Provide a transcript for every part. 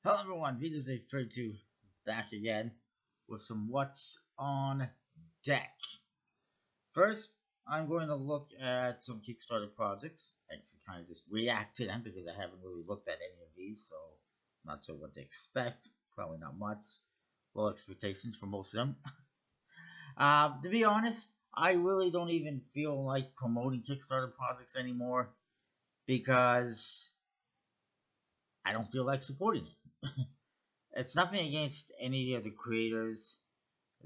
Hello everyone, this is A32 back again with some what's on deck. First, I'm going to look at some Kickstarter projects and kind of just react to them because I haven't really looked at any of these, so I'm not sure what to expect. Probably not much. Low expectations for most of them. To be honest, I really don't even feel like promoting Kickstarter projects anymore because I don't feel like supporting it. It's nothing against any of the creators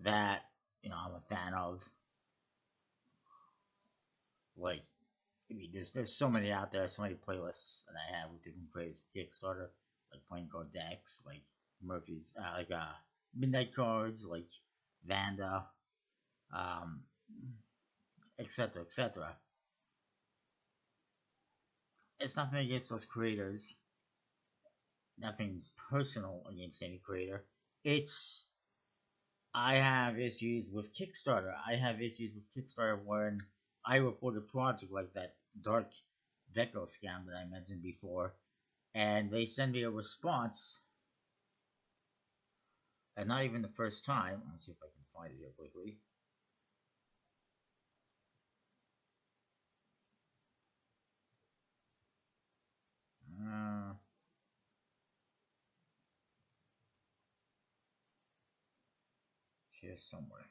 that I'm a fan of. Like, I mean, there's so many out there, so many playlists that I have with different creators. Kickstarter, like playing card decks, like Murphy's, Midnight Cards, like Vanda, um, etc., etc. It's nothing against those creators. Nothing personal against any creator. It's I have issues with Kickstarter. I have issues with Kickstarter when I report a project like that Dark Deco scam that I mentioned before, and they send me a response, and not even the first time. Let's see if I can find it here quickly. Uh, Here somewhere.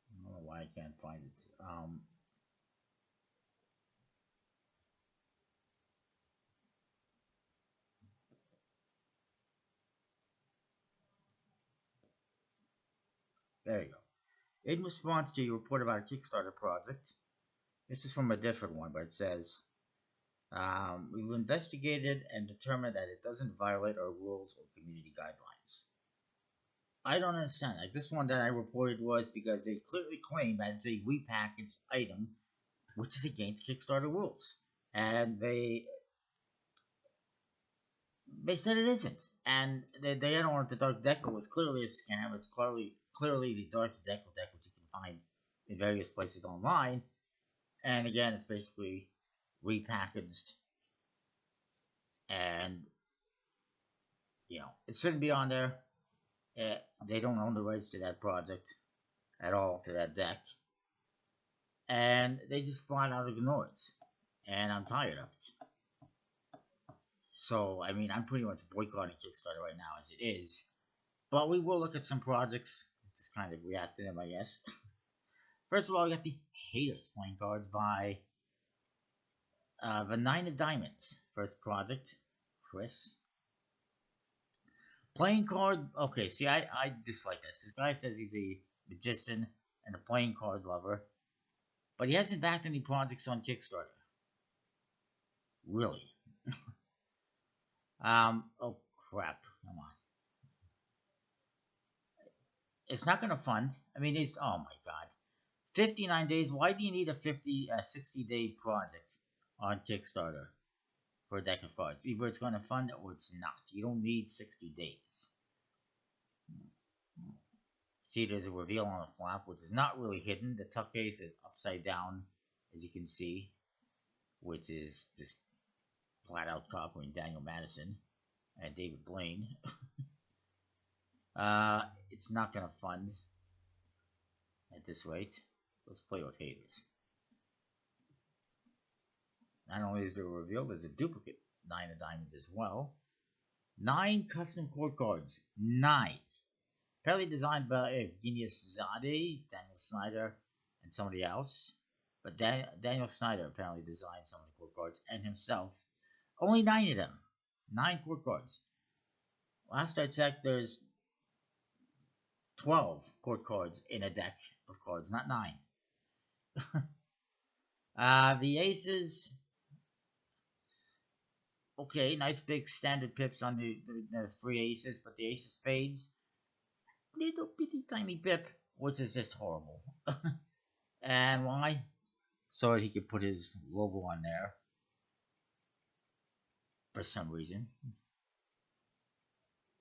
I don't know why I can't find it. There you go. In response to your report about a Kickstarter project, this is from a different one, but it says, we've investigated and determined that it doesn't violate our rules or community guidelines. I don't understand. Like this one that I reported was because they clearly claim that it's a repackaged item, which is against Kickstarter rules, and they said it isn't. And the other one, the Dark Deco, was clearly a scam. It's clearly the Dark Deco deck, which you can find in various places online. And again, it's basically repackaged, and it shouldn't be on there. They don't own the rights to that project at all, to that deck, and they just flat out ignore it. And I'm tired of it. So, I mean, I'm pretty much boycotting Kickstarter right now as it is. But we will look at some projects, just kind of react to them, I guess. First of all, we got the Haters playing cards by the Nine of Diamonds. First project, Chris. Playing card, okay, see, I dislike this. This guy says he's a magician and a playing card lover, but he hasn't backed any projects on Kickstarter. Really. Oh crap, come on. It's not gonna fund. I mean, it's, oh my god. 59 days. Why do you need a 60-day project on Kickstarter for a deck of cards? Either it's gonna fund or it's not. You don't need 60 days. See, there's a reveal on the flap, which is not really hidden. The tuck case is upside down, as you can see, which is just flat out copying Daniel Madison and David Blaine. It's not gonna fund at this rate. Let's play with haters. Not only is there a reveal, there's a duplicate Nine of Diamonds as well. 9 custom court cards. 9. Apparently designed by Evgenius Zade, Daniel Snyder, and somebody else. But Daniel Snyder apparently designed some of the court cards and himself. Only 9 of them. 9 court cards. Last I checked, there's 12 court cards in a deck of cards, not 9. The aces. Okay, nice big standard pips on the 3 aces, but the ace of spades, little bitty tiny pip, which is just horrible. And why? So he could put his logo on there for some reason.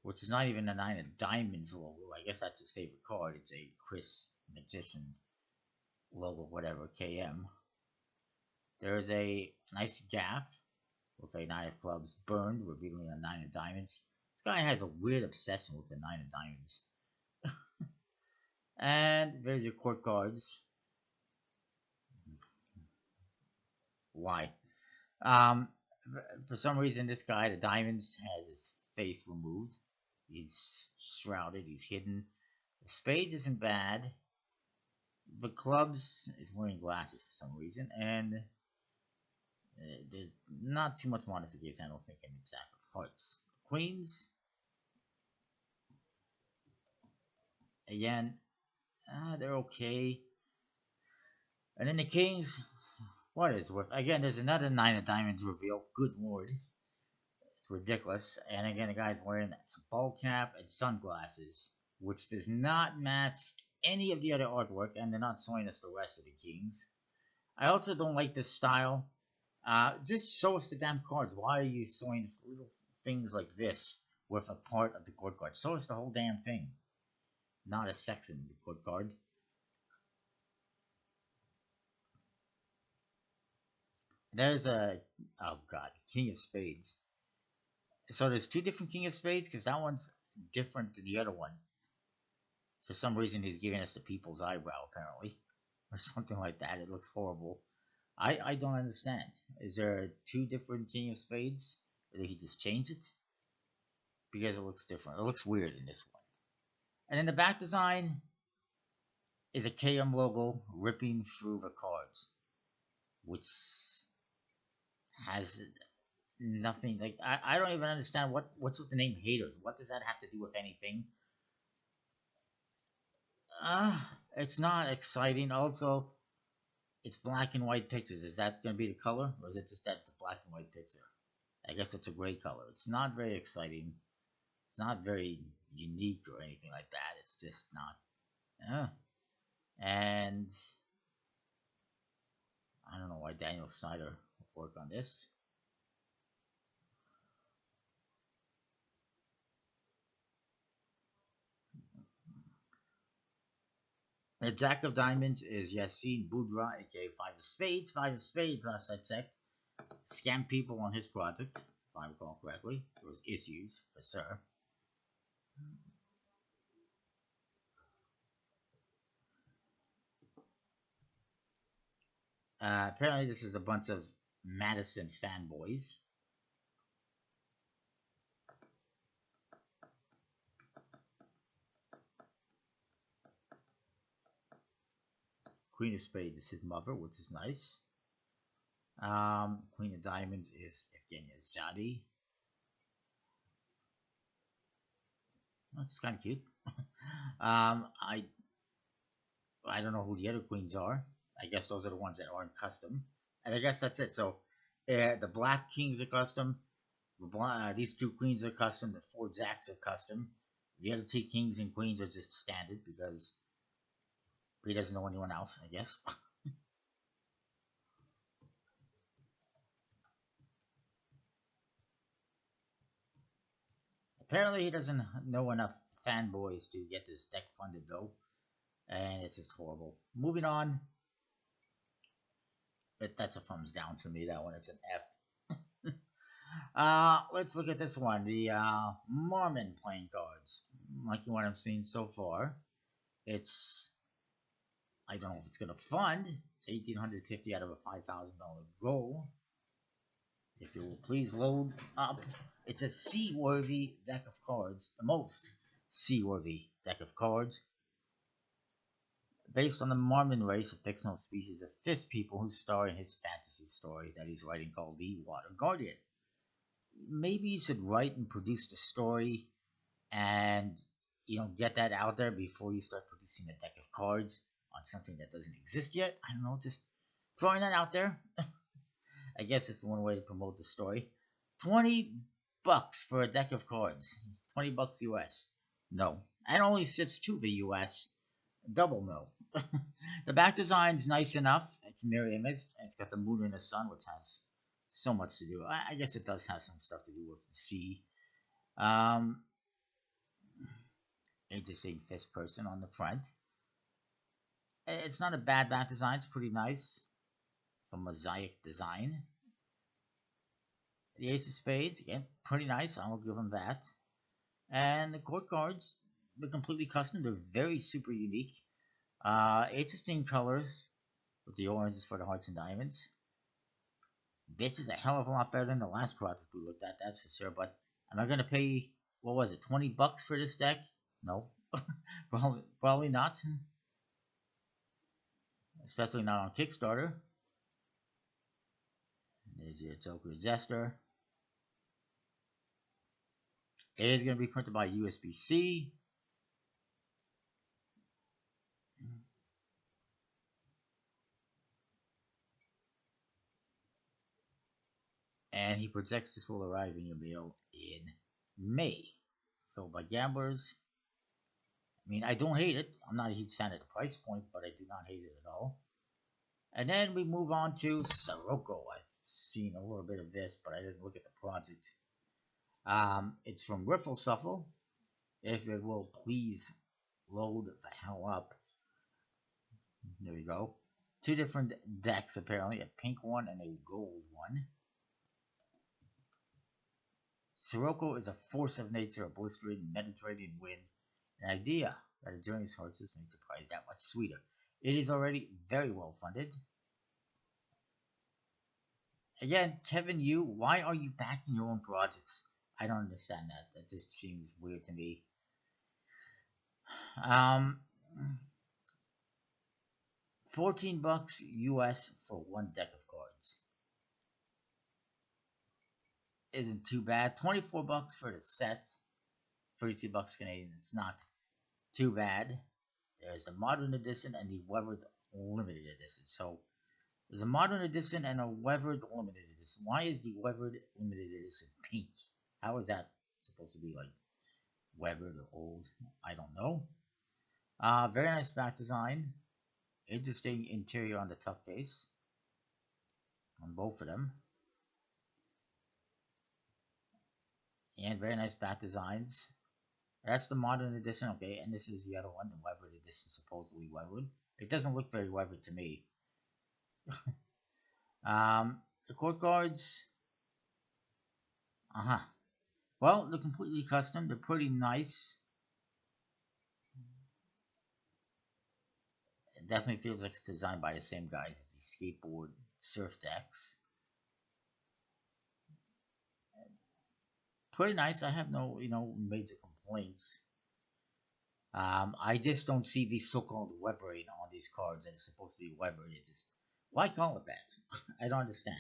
which is not even a 9 of diamonds logo. I guess that's his favorite card. It's a Chris Magician logo, whatever, KM. There's a nice gaff with a 9 of clubs burned, revealing a 9 of diamonds. This guy has a weird obsession with the 9 of diamonds. And there's your court cards. Why? For some reason, this guy, the diamonds, has his face removed. He's shrouded, he's hidden. The spades isn't bad. The clubs is wearing glasses for some reason, and there's not too much modification, I don't think, in the Jack of Hearts. Queens, again, they're okay. And then the Kings, what is worth? Again, there's another 9 of diamonds reveal. Good lord. It's ridiculous. And again, the guy's wearing a ball cap and sunglasses, which does not match any of the other artwork, and they're not showing us the rest of the Kings. I also don't like this style. Just show us the damn cards. Why are you showing us little things like this with a part of the court card? Show us the whole damn thing. Not a section of the court card. There's a, oh god, King of Spades. So there's two different King of Spades, because that one's different than the other one. For some reason, he's giving us the people's eyebrow, apparently. Or something like that. It looks horrible. I don't understand. Is there two different King of Spades? Or did he just change it? Because it looks different. It looks weird in this one. And in the back design is a KM logo ripping through the cards. Which has nothing, like, I don't even understand what's with the name haters. What does that have to do with anything? It's not exciting. Also, it's black and white pictures. Is that going to be the color? Or is it just that it's a black and white picture? I guess it's a gray color. It's not very exciting. It's not very unique or anything like that. It's just not. And I don't know why Daniel Snyder would work on this. The Jack of Diamonds is Yassine Boudra, aka 5 of Spades. 5 of Spades, last I checked, scammed people on his project, if I recall correctly. There was issues, for sure. Apparently this is a bunch of Madison fanboys. Queen of Spades is his mother, which is nice. Queen of Diamonds is Evgenia Zadi. That's kind of cute. I don't know who the other queens are. I guess those are the ones that aren't custom. And I guess that's it. So the black kings are custom. These two queens are custom. The 4 jacks are custom. The other 2 kings and queens are just standard because he doesn't know anyone else, I guess. Apparently he doesn't know enough fanboys to get this deck funded though. And it's just horrible. Moving on. But that's a thumbs down for me, that one. It's an F. Let's look at this one. The Mormon playing cards. Liking what I've seen so far. It's, I don't know if it's going to fund. It's $1,850 out of a $5,000 goal. If you will please load up. It's a seaworthy deck of cards. The most seaworthy deck of cards. Based on the Mormon race, a fictional species of fish people who star in his fantasy story that he's writing called The Water Guardian. Maybe you should write and produce the story and, get that out there before you start producing a deck of cards on something that doesn't exist yet. I don't know, just throwing that out there. I guess it's one way to promote the story. $20 for a deck of cards. $20 US. No. And only ships to the US. Double no. The back design's nice enough. It's mirror image. And it's got the moon and the sun, which has so much to do. I guess it does have some stuff to do with the sea. Interesting fist person on the front. It's not a bad back design. It's pretty nice. It's a mosaic design. The Ace of Spades, again, pretty nice. I will give them that. And the court cards, they're completely custom. They're very super unique. Interesting colors with the oranges for the hearts and diamonds. This is a hell of a lot better than the last project we looked at, that's for sure. But am I going to pay, what was it, 20 bucks for this deck? No. probably not. Especially not on Kickstarter. There's your Joker Jester. It is going to be printed by USB-C. And he projects this will arrive in your mail in May. Filled by gamblers. I mean, I don't hate it. I'm not a huge fan of the price point, but I do not hate it at all. And then we move on to Sirocco. I've seen a little bit of this, but I didn't look at the project. It's from Riffle Shuffle. If it will please load the hell up. There we go. Two different decks apparently, a pink one and a gold one. Sirocco is a force of nature, a blistering Mediterranean wind, an idea that a journey's hearts is make the prize that much sweeter. It is already very well funded. Again, Kevin Yu, why are you backing your own projects? I don't understand that. That just seems weird to me. 14 bucks US for one deck of cards. Isn't too bad. 24 bucks for the sets. 32 bucks Canadian. It's not too bad. There's a modern edition and the weathered limited edition. So there's a modern edition and a weathered limited edition. Why is the weathered limited edition pink? How is that supposed to be like weathered or old? I don't know. Very nice back design. Interesting interior on the tuck case. On both of them. And very nice back designs. That's the modern edition, okay, and this is the other one, the weathered edition, supposedly weathered. It doesn't look very weathered to me. The court cards, well, they're completely custom. They're pretty nice. It definitely feels like it's designed by the same guys as the skateboard surf decks. Pretty nice. I have no, major complaints. I just don't see the so-called weathering on these cards that it's supposed to be weathered. It just, why call it that? I don't understand.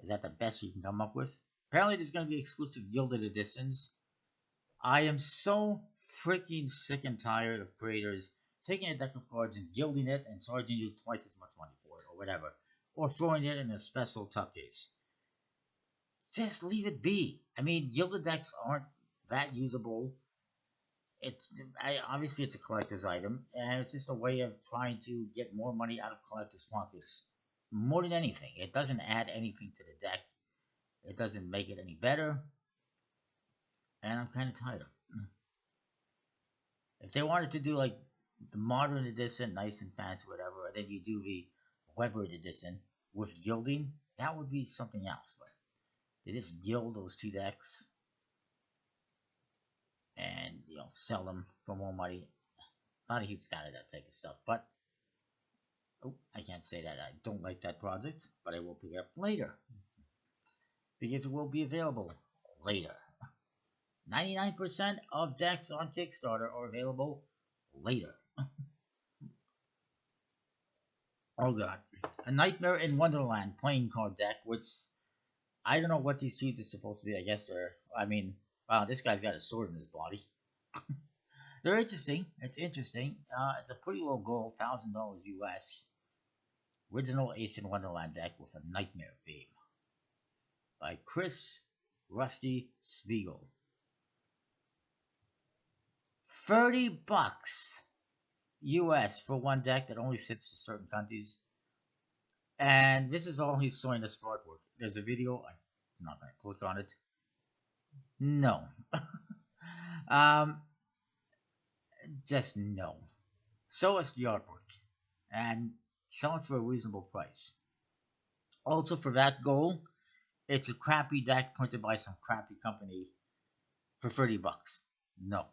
Is that the best you can come up with? Apparently there's going to be exclusive gilded editions. I am so freaking sick and tired of creators taking a deck of cards and gilding it and charging you twice as much money for it or whatever. Or throwing it in a special tuck case. Just leave it be. I mean, gilded decks aren't that usable. Obviously it's a collector's item, and it's just a way of trying to get more money out of collectors' pockets. More than anything, it doesn't add anything to the deck. It doesn't make it any better, and I'm kind of tired of it. If they wanted to do like the modern edition, nice and fancy, whatever, and then you do the weathered edition with gilding, that would be something else. But they just gild those two decks and sell them for more money. Not a huge fan of that type of stuff, but I can't say that I don't like that project, but I will pick it up later because it will be available later. 99% of decks on Kickstarter are available later. Oh god, a Nightmare in Wonderland playing card deck, which I don't know what these treats are supposed to be. I guess they're, wow, this guy's got a sword in his body. They're interesting. It's interesting. It's a pretty low goal, $1,000 US. Original Ace in Wonderland deck with a nightmare theme. By Chris Rusty Spiegel. 30 bucks US for one deck that only ships to certain countries. And this is all he's showing us for artwork. There's a video. I'm not going to click on it. No. Just no. So is the artwork, and sell it for a reasonable price. Also, for that goal, it's a crappy deck printed by some crappy company for $30. No,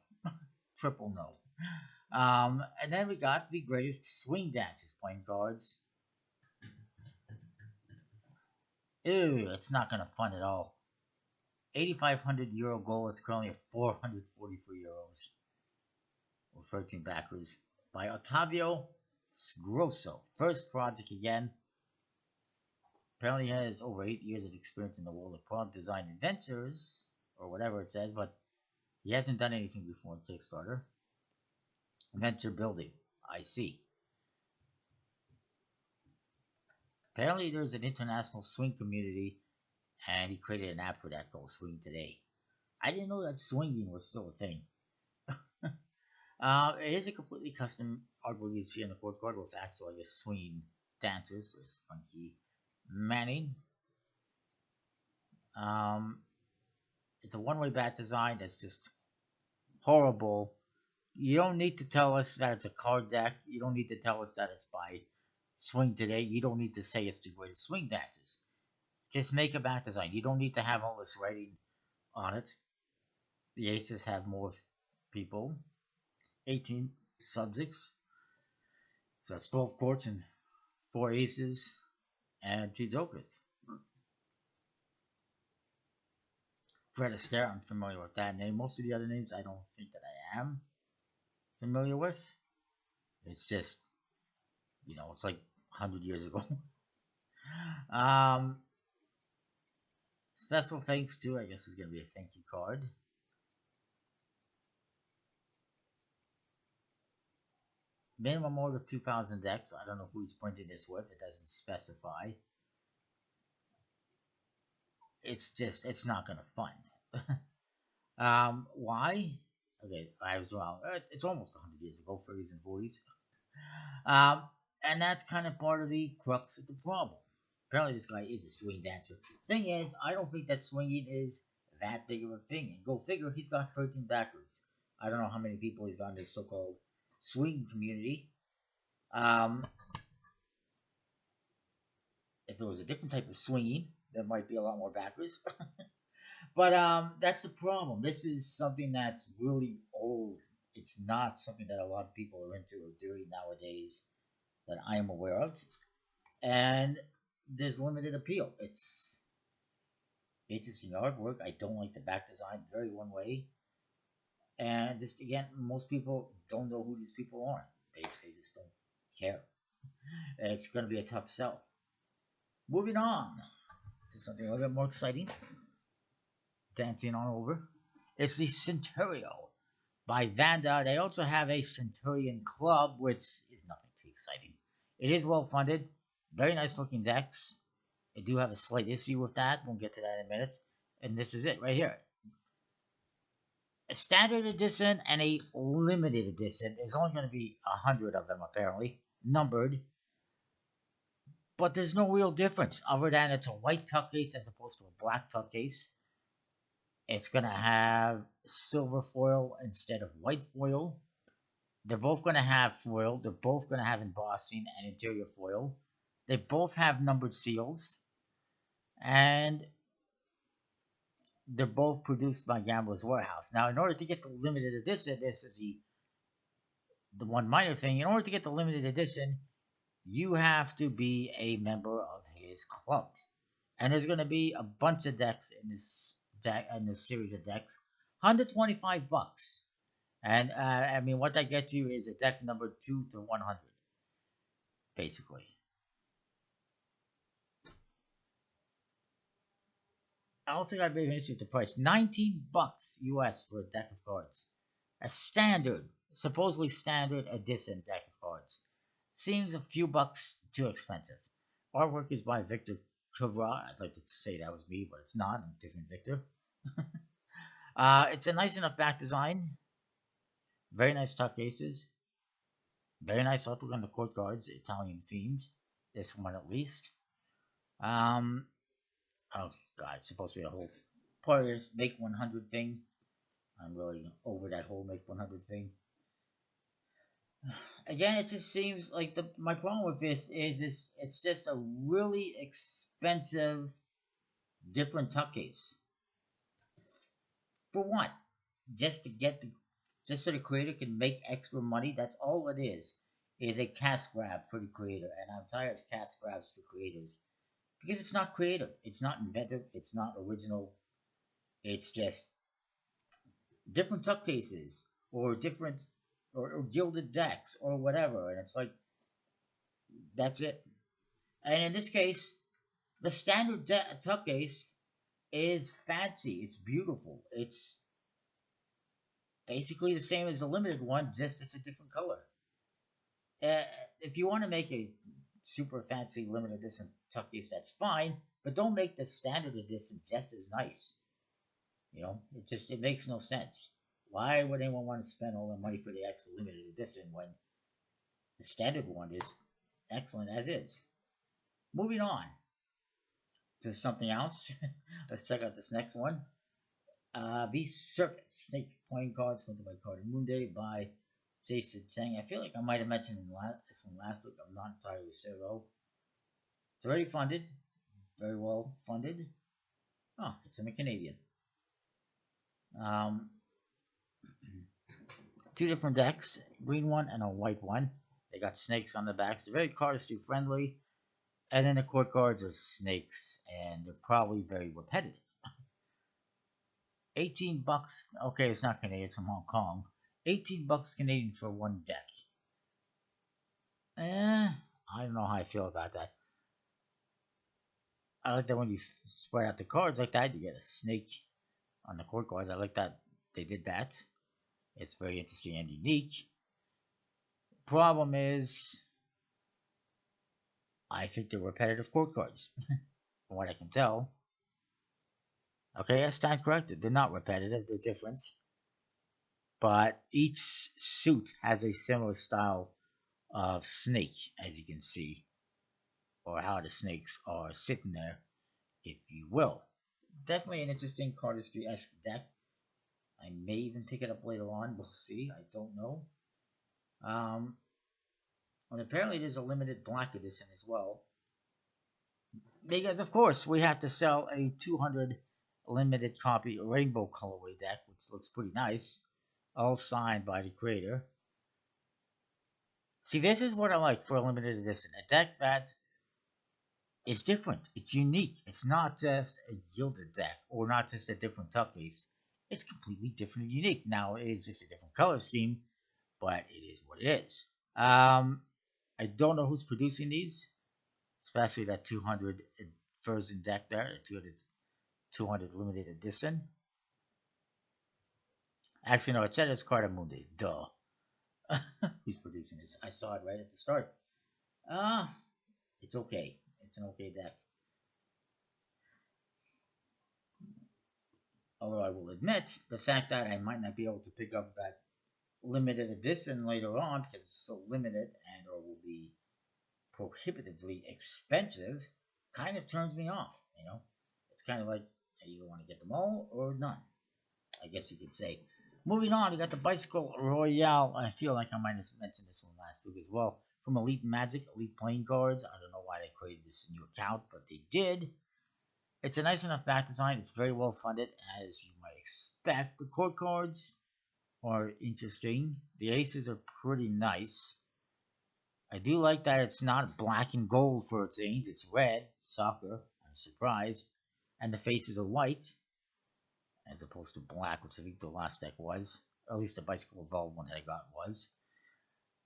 triple no. And then we got the greatest swing dances playing cards. Ew, it's not gonna fun at all. 8,500 euro goal is currently at 444 euros, or 13 backers, by Ottavio Sgrosso. First project again. Apparently he has over 8 years of experience in the world of product design and ventures, or whatever it says, but he hasn't done anything before in Kickstarter. Venture building, I see. Apparently there's an international swing community, and he created an app for that called Swing Today. I didn't know that swinging was still a thing. It is a completely custom artwork you see on the court card with actual, I guess, swinging dancers. So it's Funky Manning. It's a one-way bat design that's just horrible. You don't need to tell us that it's a card deck. You don't need to tell us that it's by Swing Today. You don't need to say it's the greatest swing dancers. Just make a bat design. You don't need to have all this writing on it. The aces have more people. 18 subjects. So that's 12 courts and 4 aces and 2 jokers. Fred Astaire, I'm familiar with that name. Most of the other names I don't think that I am familiar with. It's just, it's like 100 years ago. Special thanks to, I guess, is going to be a thank you card. Minimum order of 2,000 decks. I don't know who he's printing this with. It doesn't specify. It's not going to fund. Why? Okay, I was wrong. It's almost 100 years ago, 30s and 40s. And that's kind of part of the crux of the problem. Apparently this guy is a swing dancer. Thing is, I don't think that swinging is that big of a thing. And go figure, he's got 13 backers. I don't know how many people he's got in this so-called swing community. If it was a different type of swinging, there might be a lot more backers. But that's the problem. This is something that's really old. It's not something that a lot of people are into or doing nowadays that I am aware of. And there's limited appeal. It's interesting artwork. I don't like the back design. Very one way. And just again, most people don't know who these people are. They just don't care. It's going to be a tough sell. Moving on to something a little bit more exciting. Dancing on over. It's the Centurio by Vanda. They also have a Centurion Club, which is nothing too exciting. It is well funded. Very nice looking decks. I do have a slight issue with that. We'll get to that in a minute. And this is it right here. A standard edition and a limited edition. There's only going to be 100 of them apparently, numbered. But there's no real difference other than it's a white tuck case as opposed to a black tuck case. It's going to have silver foil instead of white foil. They're both going to have foil. They're both going to have embossing and interior foil. They both have numbered seals. And they're both produced by Gambler's Warehouse. Now, in order to get the limited edition, this is the one minor thing. In order to get the limited edition, you have to be a member of his club. And there's going to be a bunch of decks in this series of decks. $125. And I mean, what that gets you is a deck number 2 to 100, basically. I don't think I'd be an issue with the price. $19 US for a deck of cards. A standard, supposedly standard edition deck of cards. Seems a few bucks too expensive. Artwork is by Victor Kuvra. I'd like to say that was me, but it's not. I'm a different Victor. It's a nice enough back design. Very nice tuck cases. Very nice artwork on the court cards. Italian themed. This one at least. Oh god, it's supposed to be a whole part of this make 100 thing. I'm really over that whole make 100 thing. Again, it just seems like my problem with this is it's just a really expensive different tuck case. For what? Just to get the just so the creator can make extra money. That's all it is a cash grab for the creator, and I'm tired of cash grabs for creators because it's not creative, it's not inventive, it's not original. It's just different tuck cases or different or gilded decks or whatever, and it's like that's it. And in this case, the standard tuck case is fancy. It's beautiful. It's basically the same as the limited one, just it's a different color. Uh, if you want to make a super fancy limited edition tuck case, that's fine, but don't make the standard edition just as nice. You know, it makes no sense. Why would anyone want to spend all the money for the extra limited edition when the standard one is excellent as is? Moving on to something else. Let's check out this next one. These Circuit Snake playing cards printed by Carter Munday by Jason Chang. I feel like I might have mentioned this one last week. I'm not entirely sure though. It's already funded, very well funded. Oh, it's in a Canadian. Um, two different decks, green one and a white one. They got snakes on the backs. They're very cardistry friendly. And then the court cards are snakes, and they're probably very repetitive. 18 bucks. Okay, it's not Canadian, it's from Hong Kong. 18 bucks Canadian for one deck. I don't know how I feel about that. I like that when you spread out the cards like that, you get a snake on the court cards. I like that they did that. It's very interesting and unique. Problem is, I think they're repetitive court cards, from what I can tell. Okay, I stand corrected. They're not repetitive, they're different. But each suit has a similar style of snake, as you can see, or how the snakes are sitting there, if you will. Definitely an interesting cardistry-esque deck. I may even pick it up later on. We'll see. I don't know. And apparently there's a limited black edition as well. Because, of course, we have to sell a 200 limited copy rainbow colorway deck, which looks pretty nice. All signed by the creator. See, this is what I like for a limited edition. A deck that is different. It's unique. It's not just a gilded deck or not just a different tuck case. It's completely different and unique. Now, it is just a different color scheme, but it is what it is. I don't know who's producing these, especially that 200 version deck there, the 200 limited edition. Actually, no, it said it's Carta Mundi. Duh. Who's producing this? I saw it right at the start. It's okay. It's an okay deck. Although I will admit, the fact that I might not be able to pick up that limited edition later on because it's so limited and or will be prohibitively expensive kind of turns me off, you know? It's kind of like I either want to get them all or none, I guess you could say. Moving on, we got the Bicycle Royale. I feel like I might have mentioned this one last week as well. From Elite Magic, Elite Playing Cards. I don't know why they created this new account, but they did. It's a nice enough back design. It's very well funded, as you might expect. The court cards are interesting. The aces are pretty nice. I do like that it's not black and gold for its age. It's red, soccer. I'm surprised. And the faces are white, as opposed to black, which I think the last deck was. Or at least the Bicycle Evolved one that I got was.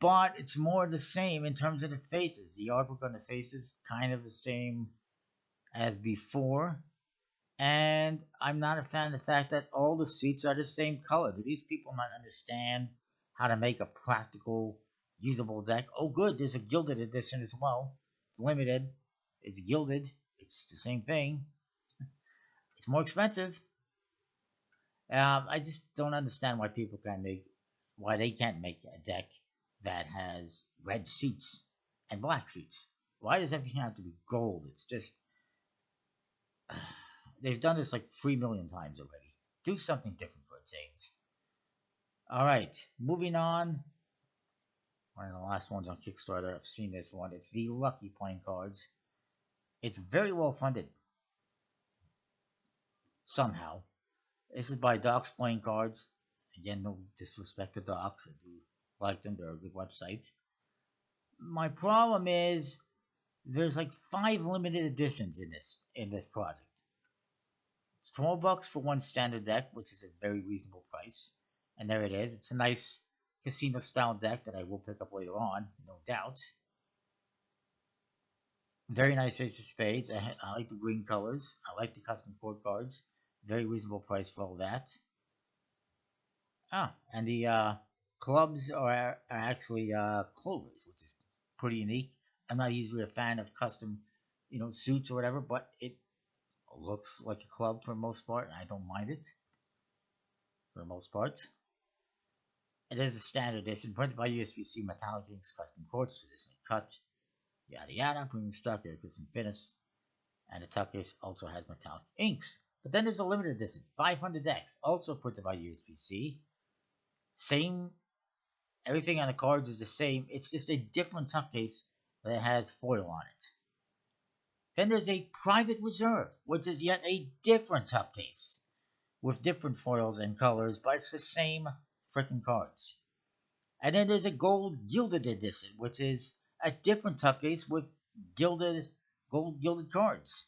But it's more the same in terms of the faces. The artwork on the faces kind of the same as before. And I'm not a fan of the fact that all the suits are the same color. Do these people not understand how to make a practical, usable deck? Oh, good, there's a gilded edition as well. It's limited. It's gilded. It's the same thing. It's more expensive. I just don't understand why why they can't make a deck that has red suits and black suits. Why does everything have to be gold? It's just they've done this like 3 million times already. Do something different for a change. All right, moving on. one of the last ones on Kickstarter. I've seen this one. It's the Lucky playing cards. It's very well funded. Somehow. This is by Docs Playing Cards. Again, no disrespect to Docs. I do like them. They're a good website. My problem is there's like 5 limited editions in this project. It's $12 for one standard deck, which is a very reasonable price. And there it is. It's a nice casino style deck that I will pick up later on, no doubt. Very nice ace of spades. I like the green colors. I like the custom court cards. Very reasonable price for all that. And the clubs are actually clovers, which is pretty unique. I'm not usually a fan of custom, suits or whatever, but it looks like a club for the most part, and I don't mind it for the most part. It is a standard edition, printed by USBC Metallic Inks Custom Quartz, traditionally cut, yada yada, premium stock, air custom finish, and the tuck case also has metallic inks. But then there's a limited edition, 500 decks, also printed by USBC. Same, everything on the cards is the same, it's just a different tuck case that has foil on it. Then there's a private reserve, which is yet a different tuck case, with different foils and colors, but it's the same freaking cards. And then there's a gold gilded edition, which is a different tuck case with gold gilded cards.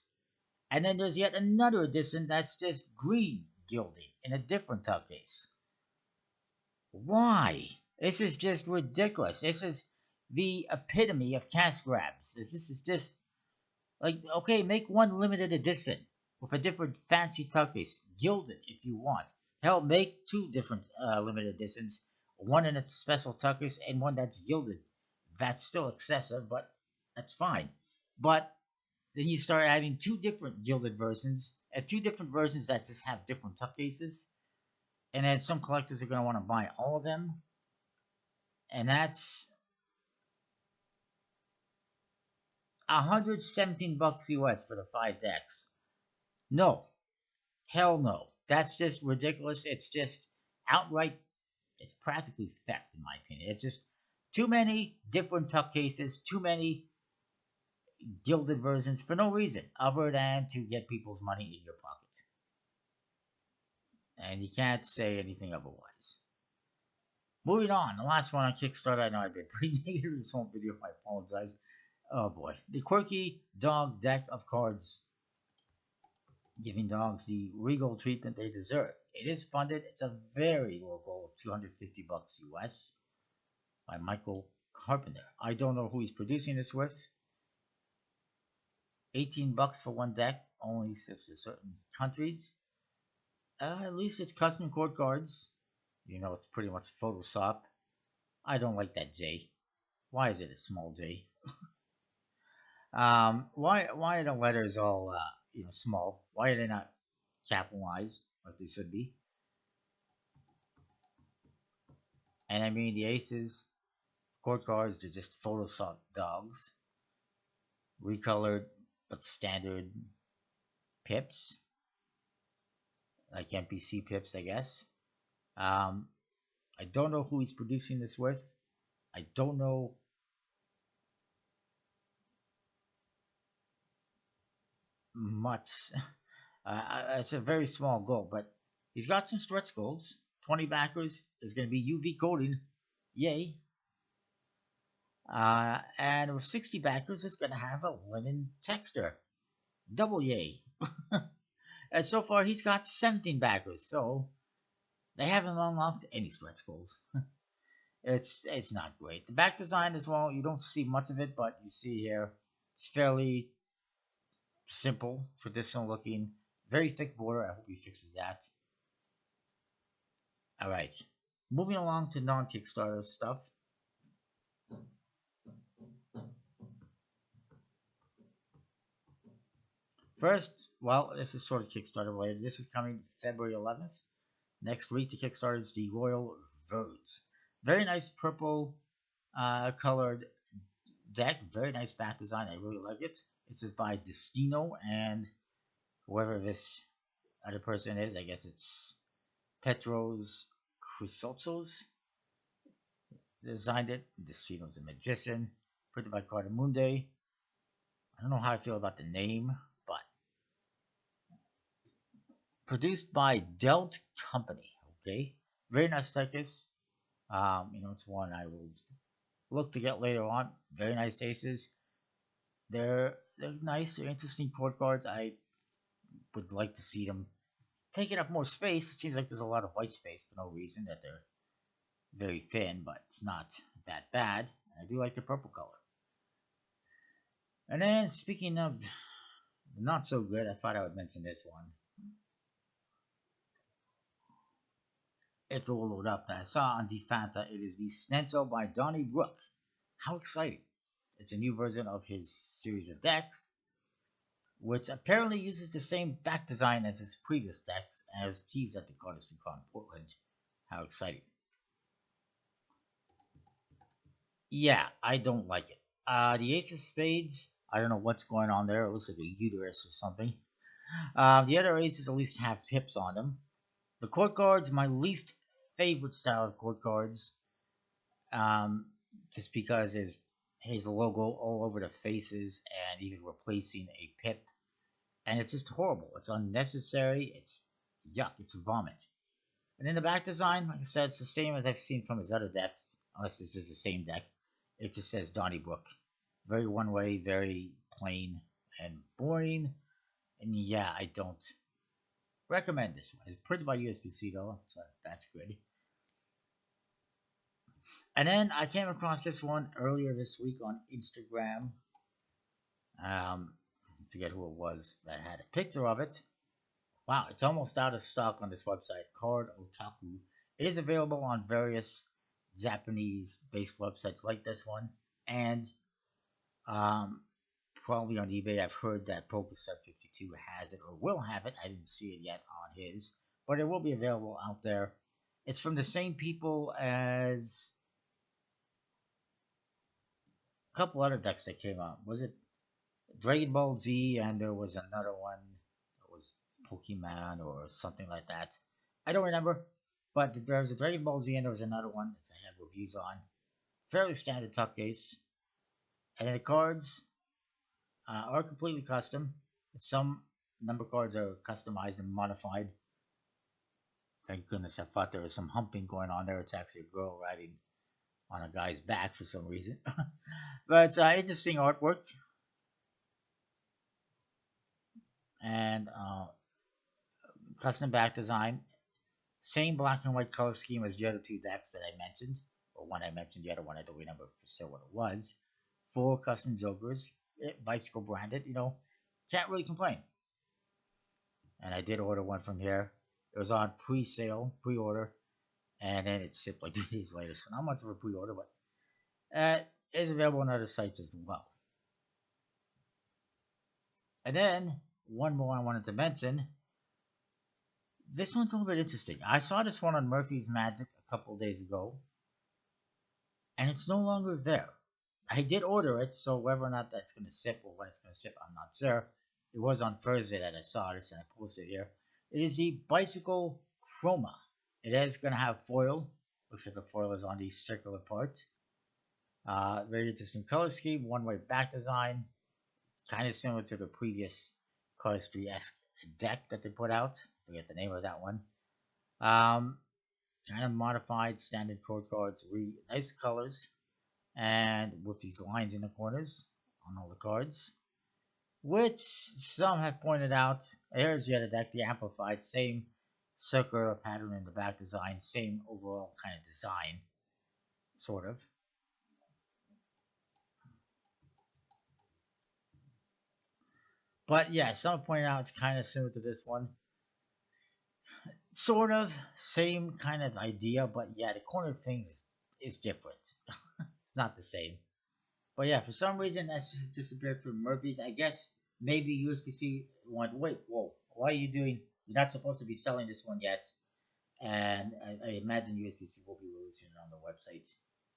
And then there's yet another edition that's just green gilding in a different tuck case. Why? This is just ridiculous. This is the epitome of cash grabs. This is just like, okay, make one limited edition with a different fancy tuck case, gilded if you want. Hell, make 2 different limited editions, one in a special tuck case and one that's gilded. That's still excessive, but that's fine. But then you start adding 2 different gilded versions, and 2 different versions that just have different tuck cases. And then some collectors are going to want to buy all of them. And that's $117 US for the 5 decks. No. Hell no. That's just ridiculous. It's just outright, it's practically theft in my opinion. It's just too many different tuck cases, too many gilded versions for no reason other than to get people's money in your pocket. And you can't say anything otherwise. Moving on, the last one on Kickstarter. I know I've been pretty negative in this whole video. I apologize. Oh boy. The Quirky Dog Deck of Cards. Giving dogs the regal treatment they deserve. It is funded. It's a very low goal of $250 US by Michael Carpenter. I don't know who he's producing this with. $18 for one deck, only ships to certain countries. At least it's custom court cards. It's pretty much Photoshop. I don't like that J. Why is it a small J? Why are the letters all small? Why are they not capitalized like they should be? And I mean the aces, court cards, they're just Photoshop dogs. Recolored but standard pips. Like NPC pips, I guess. I don't know who he's producing this with. I don't know much. It's a very small goal, but he's got some stretch goals. 20 backers is going to be UV coating. Yay. And with 60 backers, it's going to have a linen texture. Double yay. And so far, he's got 17 backers, so they haven't unlocked any stretch goals. It's not great. The back design as well, you don't see much of it, but you see here, it's fairly simple, traditional looking, very thick border. I hope he fixes that. Alright, moving along to non-Kickstarter stuff. First, well, this is sort of Kickstarter related. This is coming February 11th. Next week, the Kickstarter is the Royale Votes. Very nice purple colored deck. Very nice back design. I really like it. This is by Destino and whoever this other person is. I guess it's Petros Chrysotos. designed it. This was a magician. Printed by Cardamundi. I don't know how I feel about the name, but produced by Delt Company. Okay, very nice stickers. It's one I will look to get later on. Very nice aces. They're nice. They're interesting court cards. I would like to see them taking up more space. It seems like there's a lot of white space for no reason. That they're very thin, but it's not that bad. I do like the purple color. And then speaking of not so good, I thought I would mention this one. If it will load up, I saw on Defanta it is the Stencil by Donnybrook. How exciting! It's a new version of his series of decks, which apparently uses the same back design as his previous decks, and was teased at the Cardistry Con Portland. How exciting! Yeah, I don't like it. The Ace of Spades, I don't know what's going on there. It looks like a uterus or something. The other aces at least have pips on them. The court cards, my least favorite style of court cards, um, just because there's his logo all over the faces and even replacing a pip. And it's just horrible. It's unnecessary. It's yuck. It's vomit. And in the back design, like I said, it's the same as I've seen from his other decks, unless this is the same deck. It just says Donnybrook. Very one way, very plain and boring. And yeah, I don't recommend this one. It's printed by USPC though, so that's good. And then I came across this one earlier this week on Instagram. I forget who it was that had a picture of it. Wow, it's almost out of stock on this website, Card Otaku. It is available on various Japanese-based websites like this one, and probably on eBay. I've heard that PokeSub52 has it or will have it. I didn't see it yet on his, but it will be available out there. It's from the same people as a couple other decks that came out. Was it Dragon Ball Z, and there was another one that was Pokemon or something like that. I don't remember, but there was a Dragon Ball Z and there was another one that I have reviews on. Fairly standard tuck case. And then the cards are completely custom. Some number cards are customized and modified. Thank goodness, I thought there was some humping going on there. It's actually a girl riding on a guy's back for some reason. But it's interesting artwork. And custom back design. Same black and white color scheme as the other two decks that I mentioned. Or one I mentioned, the other one I don't remember for sure what it was. 4 custom jokers. Bicycle branded, can't really complain. And I did order one from here. It was on pre-sale, pre-order, and then it shipped like 2 days later. So not much of a pre-order, but it is available on other sites as well. And then one more I wanted to mention. This one's a little bit interesting. I saw this one on Murphy's Magic a couple days ago, and it's no longer there. I did order it, so whether or not that's going to ship or when it's going to ship, I'm not sure. It was on Thursday that I saw this, and I posted it here. It is the Bicycle Chroma. It is going to have foil. Looks like the foil is on the circular part. Very interesting color scheme, one-way back design. Kind of similar to the previous Cardistry-esque deck that they put out. I forget the name of that one. Kind of modified standard code cards. Nice colors. And with these lines in the corners on all the cards. Which some have pointed out. Here's the other deck, the Amplified. Same circular pattern in the back design. Same overall kind of design. Sort of. But yeah, some pointed out it's kind of similar to this one. Sort of. Same kind of idea. But yeah, the corner of things is different. It's not the same. But yeah, for some reason that's just disappeared from Murphy's. I guess maybe USPC went, wait, whoa, why are you doing? You're not supposed to be selling this one yet. And I imagine USPC will be releasing it on the website.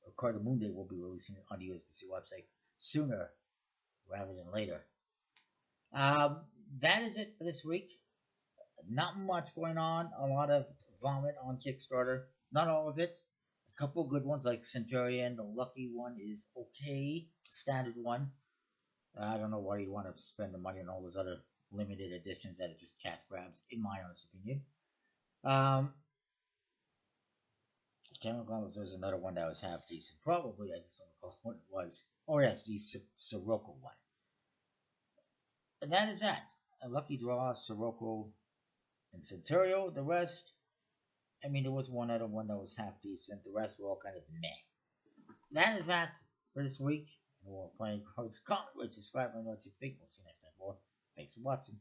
Or Cardamundi will be releasing it on the USPC website sooner rather than later. That is it for this week. Not much going on. A lot of vomit on Kickstarter. Not all of it. A couple good ones like Centurion. The lucky one is okay. The standard one. I don't know why you want to spend the money on all those other limited editions that are just cash grabs, in my honest opinion. I can't recall if there's another one that was half decent. Probably, I just don't recall what it was. Oh yes, the Sirocco one. And that is that. A lucky draw, Sirocco and Centurio. The rest, I mean, there was one other one that was half decent. The rest were all kind of meh. That is that for this week. And we're playing cards. Comment, rate, subscribe, and know what you think. We'll see you next time. More. Thanks for watching.